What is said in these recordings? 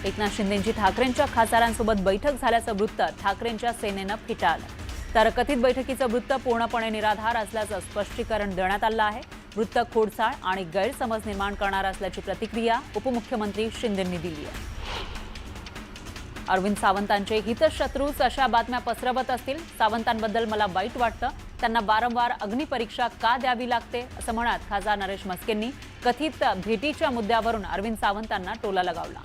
एकनाथ शिंदेंची ठाकरेंच्या खासदारांसोबत बैठक झाल्याचं वृत्त ठाकरेंच्या सेनेनं फेटाळलं। तर कथित बैठकीचं वृत्त पूर्णपणे निराधार असल्याचं स्पष्टीकरण देण्यात आलं आहे। वृत्त खोडसाळ आणि गैरसमज निर्माण करणार असल्याची प्रतिक्रिया उपमुख्यमंत्री शिंदेंनी दिली आहे। अरविंद सावंतांचे हितशत्रूच अशा बातम्या पसरवत असतील। सावंतांबद्दल मला वाईट वाटतं, त्यांना वारंवार अग्निपरीक्षा का द्यावी लागते असं म्हणत खासदार नरेश म्हस्केंनी कथित भेटीच्या मुद्द्यावरून अरविंद सावंतांना टोला लगावला।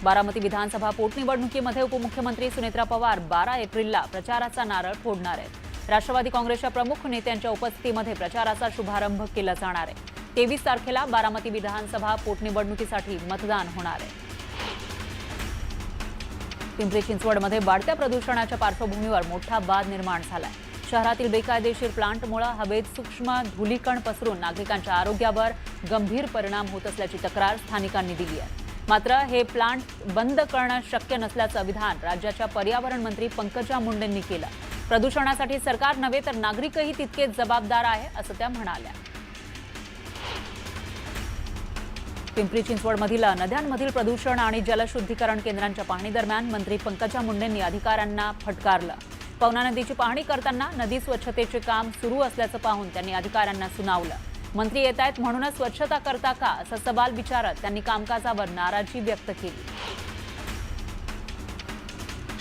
बारामती विधानसभा पोटनिवडणुकीमध्ये उपमुख्यमंत्री सुनेत्रा पवार 12 एप्रिलला प्रचाराचा नारळ फोडणार आहेत। राष्ट्रवादी काँग्रेसच्या प्रमुख नेत्यांच्या उपस्थितीमध्ये प्रचाराचा शुभारंभ केला जाणार आहे। 23 तारखेला बारामती विधानसभा पोटनिवडणुकीसाठी मतदान होणार आहे। पिंपरी चिंचवडमध्ये वाढत्या प्रदूषणाच्या पार्श्वभूमीवर मोठा वाद निर्माण झालाय। शहरातील बेकायदेशीर प्लांटमुळे हवेत सूक्ष्म धूलिकण पसरून नागरिकांच्या आरोग्यावर गंभीर परिणाम होत असल्याची तक्रार स्थानिकांनी दिली आहे। मात्र हे प्लांट बंद करणं शक्य नसल्याचं विधान राज्याच्या पर्यावरण मंत्री पंकजा मुंडेंनी केलं। प्रदूषणासाठी सरकार नव्हे तर नागरिकही तितकेच जबाबदार आहे असं त्या म्हणाल्या। पिंपरी चिंचवडमधील नद्यांमधील प्रदूषण आणि जलशुद्धीकरण केंद्रांच्या पाहणी दरम्यान मंत्री पंकजा मुंडेंनी अधिकाऱ्यांना फटकारलं। पवना नदीची पाहणी करताना नदी स्वच्छतेचे काम सुरू असल्याचं पाहून त्यांनी अधिकाऱ्यांना सुनावलं। मंत्री येत आहेत म्हणूनच स्वच्छता करता का असा सवाल विचारत त्यांनी कामकाजावर नाराजी व्यक्त केली।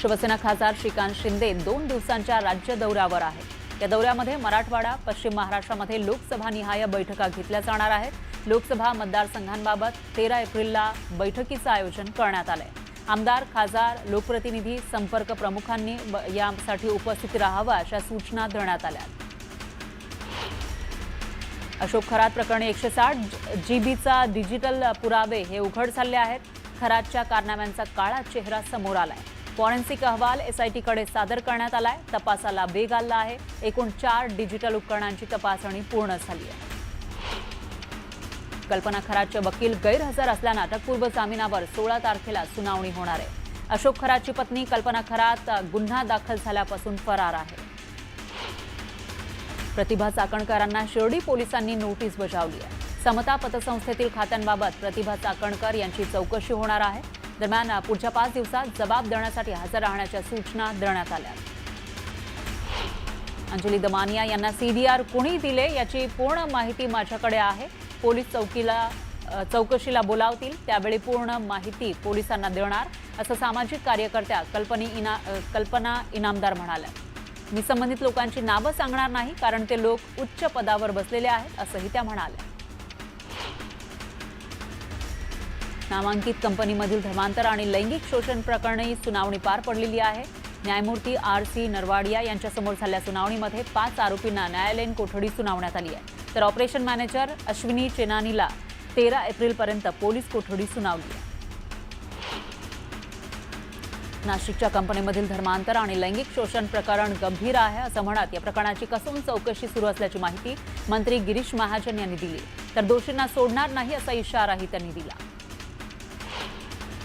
शिवसेना खासदार श्रीकांत शिंदे 2 दिवसांच्या राज्य दौऱ्यावर आहेत। या दौऱ्यामध्ये मराठवाडा, पश्चिम महाराष्ट्रामध्ये लोकसभानिहाय बैठका घेतल्या जाणार आहेत। लोकसभा मतदारसंघांबाबत 13 एप्रिलला बैठकीचं आयोजन करण्यात आलंय। आमदार, खासदार, लोकप्रतिनिधी, संपर्क प्रमुखांनी यासाठी उपस्थित राहावं अशा सूचना देण्यात आल्या। अशोक खरात प्रकरणी 160 जीबीचा डिजिटल पुरावे हे उघड झाले आहेत। खरातच्या कारनाम्यांचा काळा चेहरा समोर आलाय। फॉरेन्सिक अहवाल एसआयटीकडे सादर करण्यात आलाय। तपासाला वेग आला आहे। एकूण 4 डिजिटल उपकरणांची तपासणी पूर्ण झाली आहे। कल्पना खरातचे वकील गैरहजर असल्यानं अटकपूर्व जामिनावर 16 तारखेला सुनावणी होणार आहे। अशोक खरातची पत्नी कल्पना खरात गुन्हा दाखल झाल्यापासून फरार आहे। प्रतिभा चाकणकरांना शिर्डी पोलिसांनी नोटीस बजावली आहे। समता पतसंस्थेतील खात्यांबाबत प्रतिभा चाकणकर यांची चौकशी होणार आहे। दरम्यान पुढच्या 5 दिवसात जबाब देण्यासाठी हजर राहण्याच्या सूचना देण्यात आल्या। अंजली दमानिया यांना सीडीआर कोणी दिले याची पूर्ण माहिती माझ्याकडे आहे। पोलीस चौकशीला बोलावतील त्यावेळी पूर्ण माहिती पोलिसांना देणार असं सामाजिक कार्यकर्त्या कल्पना इनामदार म्हणाल्या। मी संबंधित लोकांची नावं सांगणार नाही कारण ते लोक उच्च पदावर बसलेले आहेत असंही त्या म्हणाल्या। नामांकित कंपनीमधील धर्मांतर आणि लैंगिक शोषण प्रकरणी सुनावणी पार पडलेली आहे। न्यायमूर्ती RC नरवाडिया यांच्यासमोर झालेल्या सुनावणीमध्ये 5 आरोपींना न्यायालयीन कोठडी सुनावण्यात आली आहे। तर ऑपरेशन मॅनेजर अश्विनी चेनानीला 13 एप्रिलपर्यंत पोलीस कोठडी सुनावली आहे। नाशिकच्या कंपनीमधील धर्मांतर आणि लैंगिक शोषण प्रकरण गंभीर आहे असं म्हणत या प्रकरणाची कसून चौकशी सुरू असल्याची माहिती मंत्री गिरीश महाजन यांनी दिली। तर दोषींना सोडणार नाही असा इशाराही त्यांनी दिला।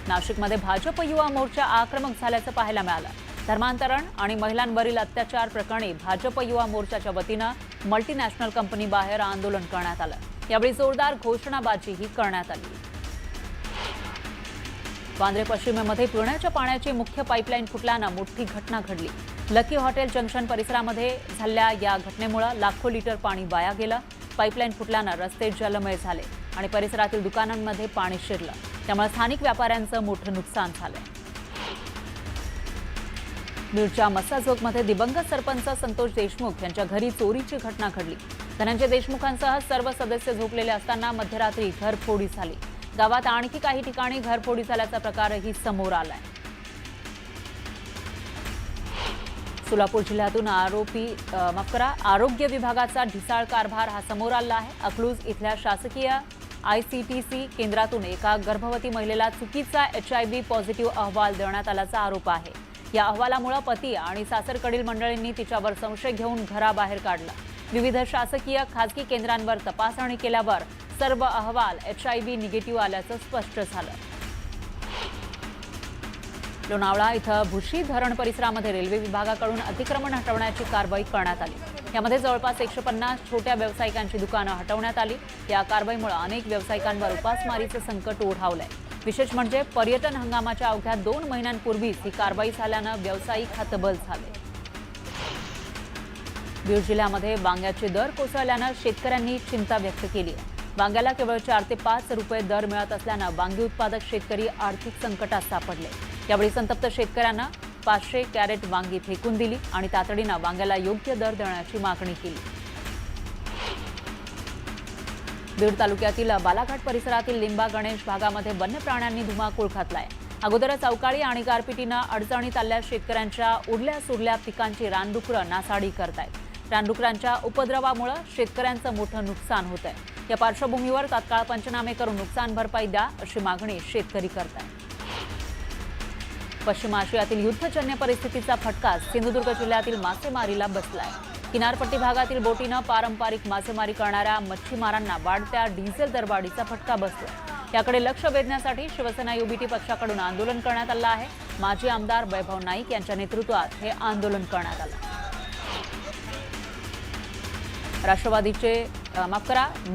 नाशिकमध्ये भाजप युवा मोर्चा आक्रमक झाल्याचं पाहायला मिळालं। धर्मांतरण आणि महिलांवरील अत्याचार प्रकरणी भाजप युवा मोर्चाच्या वतीनं मल्टीनॅशनल कंपनीबाहेर आंदोलन करण्यात आलं। यावेळी जोरदार घोषणाबाजीही करण्यात आली। वांद्रे पश्चिमेमध्ये पिण्याच्या पाण्याची मुख्य पाईपलाईन फुटल्यानं मोठी घटना घडली। लकी हॉटेल जंक्शन परिसरामध्ये झालेल्या या घटनेमुळे लाखो लिटर पाणी वाया गेलं। पाईपलाईन फुटल्यानं रस्ते जलमय झाले आणि परिसरातील दुकानांमध्ये पाणी शिरलं। त्यामुळे स्थानिक व्यापाऱ्यांचं मोठं नुकसान झालंय। बीडच्या मस्साजोगमध्ये दिवंगत सरपंच संतोष देशमुख यांच्या घरी चोरीची घटना घडली। धनंजय देशमुखांसह सर्व सदस्य झोपलेले असताना मध्यरात्री घरफोडी झाली। गावात आणखी काही ठिकाणी घरफोडी झाल्याचा प्रकारही समोर आलाय। सोलापूर जिल्ह्यातून आरोग्य विभागाचा ढिसाळ कारभार हा समोर आला आहे। अकलूज इथल्या शासकीय ICTC केंद्रातून एका गर्भवती महिलेला चुकीचा HIV पॉझिटिव्ह अहवाल देण्यात आल्याचा आरोप आहे। या अहवालामुळे पती आणि सासरकडील मंडळींनी तिच्यावर संशय घेऊन घराबाहेर काढला। विविध शासकीय खासगी केंद्रांवर तपासणी केल्यावर सर्व अहवाल HIV निगेटिव्ह आल्याचं स्पष्ट झालं। लोणावळा इथं भुशी धरण परिसरामध्ये रेल्वे विभागाकडून अतिक्रमण हटवण्याची कारवाई करण्यात आली। यामध्ये जवळपास 150 छोट्या व्यावसायिकांची दुकानं हटवण्यात आली। या कारवाईमुळे अनेक व्यावसायिकांवर उपासमारीचं संकट ओढावलंय। विशेष म्हणजे पर्यटन हंगामाच्या अवघ्या 2 महिन्यांपूर्वीच ही कारवाई झाल्यानं व्यावसायिक हतबल झाले. बीड जिल्ह्यामध्ये वांग्याचे दर कोसळल्यानं शेतकऱ्यांनी चिंता व्यक्त केली आहे. वांग्याला केवळ 4 ते 5 रुपये दर मिळत असल्यानं वांगी उत्पादक शेतकरी आर्थिक संकटात सापडले. यावेळी संतप्त शेतकऱ्यांना 500 कॅरेट वांगी फेकून दिली आणि तातडीनं वांग्याला योग्य दर देण्याची मागणी केली. बीड तालुक्यातील बालाघाट परिसरातील लिंबा गणेश भागामध्ये वन्य प्राण्यांनी धुमाकूळ घातलाय. अगोदरच अवकाळी आणि गारपिटीनं अडचणीत आलेल्या शेतकऱ्यांच्या उरल्या सुरल्या पिकांची रानडुकरं नासाडी करतायत. रानडुकरांच्या उपद्रवामुळे शेतकऱ्यांचं मोठं नुकसान होत आहे. या पार्श्वभूमीवर तात्काळ पंचनामे करून नुकसान भरपाई द्या अशी मागणी शेतकरी करतायत. पश्चिम आशियातील युद्धजन्य परिस्थितीचा फटका सिंधुदुर्ग जिल्ह्यातील मासेमारीला बसलाय. किनारपट्टी भागातील बोटीनं पारंपरिक मासेमारी करणाऱ्या मच्छीमारांना वाढत्या डिझेल दरवाढीचा फटका बसतो. याकडे लक्ष वेधण्यासाठी शिवसेना युबीटी पक्षाकडून आंदोलन करण्यात आलं आहे. माजी आमदार वैभव नाईक यांच्या नेतृत्वात हे आंदोलन करण्यात आलं.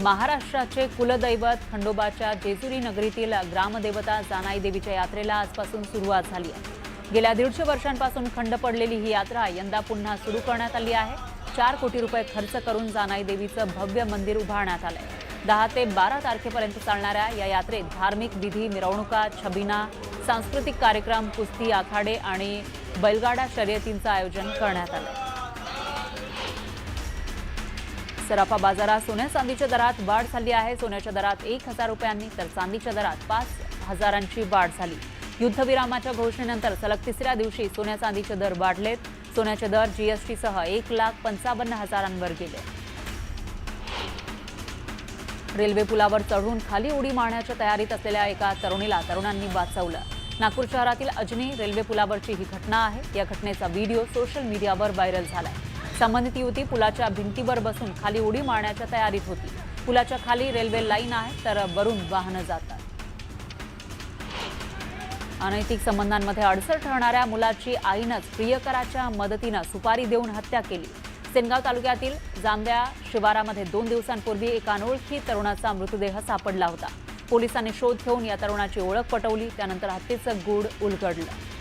महाराष्ट्राचे कुलदैवत खंडोबाच्या जेजुरी नगरीतील ग्रामदेवता जानाई देवीच्या यात्रेला आजपासून सुरुवात झाली आहे. गेल्या 150 वर्षांपासून खंड पडलेली ही यात्रा यंदा पुन्हा सुरू करण्यात आली आहे. 4 कोटी रुपये खर्च करून जानाई देवीचं भव्य मंदिर उभारण्यात आलंय. 10 ते 12 तारखेपर्यंत चालणाऱ्या या यात्रेत धार्मिक विधी, मिरवणुका, छबिना, सांस्कृतिक कार्यक्रम, कुस्ती, आखाडे आणि बैलगाडा शर्यतींचं आयोजन करण्यात आलंय. सराफा बाजारात सोन्या चांदीच्या दरात वाढ झाली आहे. सोन्याच्या दरात 1,000 रुपयांनी तर चांदीच्या दरात 5,000ची वाढ झाली. युद्धविरामाच्या घोषणेनंतर सलग 3ऱ्या दिवशी सोन्या चांदीचे दर वाढलेत. सोन्याचे दर जीएसटीसह 1,55,000वर गेले. रेल्वे पुलावर चढून खाली उडी मारण्याच्या तयारीत असलेल्या एका तरुणांनी वाचवलं. नागपूर शहरातील अजनी रेल्वे पुलावरची ही घटना आहे. या घटनेचा व्हिडिओ सोशल मीडियावर व्हायरल झालाय. संबंधित युवती पुलाच्या भिंतीवर बसून खाली उडी मारण्याच्या तयारीत होती. पुलाच्या खाली रेल्वे लाईन आहे तर वरून वाहनं जातात. अनैतिक संबंधांमध्ये अडसर ठरणाऱ्या मुलाची आईनंच प्रियकराच्या मदतीनं सुपारी देऊन हत्या केली. सेनगाव तालुक्यातील जांभ्या शिवारामध्ये 2 दिवसांपूर्वी एका अनोळखी तरुणाचा मृतदेह सापडला होता. पोलिसांनी शोध घेऊन या तरुणाची ओळख पटवली. त्यानंतर हत्येचं गूढ उलगडलं.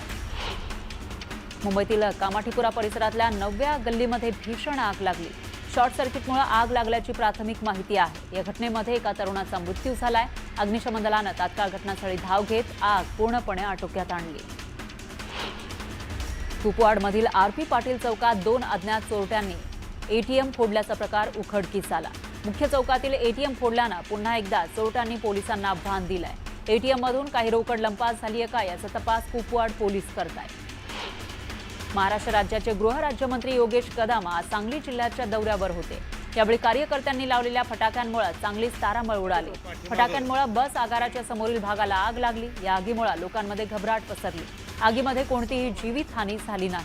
मुंबईतील कामाठीपुरा परिसरातल्या 9व्या गल्लीमध्ये भीषण आग लागली. शॉर्ट सर्किटमुळे आग लागल्याची प्राथमिक माहिती आहे. या घटनेमध्ये एका तरुणाचा मृत्यू झालाय. अग्निशमन दलानं तात्काळ घटनास्थळी धाव घेत आग पूर्णपणे आटोक्यात आणली. कुपवाडमधील आरपी पाटील चौकात 2 अज्ञात चोरट्यांनी एटीएम फोडल्याचा प्रकार उघडकीस आला. मुख्य चौकातील एटीएम फोडल्यानं पुन्हा एकदा चोरट्यांनी पोलिसांना भान दिलंय. एटीएममधून काही रोकड लंपास झाली आहे का याचा तपास कुपवाड पोलीस करतायत. महाराष्ट्र राज्याचे गृहराज्यमंत्री योगेश कदम आज सांगली जिल्ह्याच्या दौऱ्यावर होते. यावेळी कार्यकर्त्यांनी लावलेल्या फटाक्यांमुळे चांगलीच तारांबळ उडाली. फटाक्यांमुळे बस आगाराच्या समोरील भागाला आग लागली. या आगीमुळे लोकांमध्ये घबराट पसरली. आगीमध्ये कोणतीही जीवितहानी झाली नाही.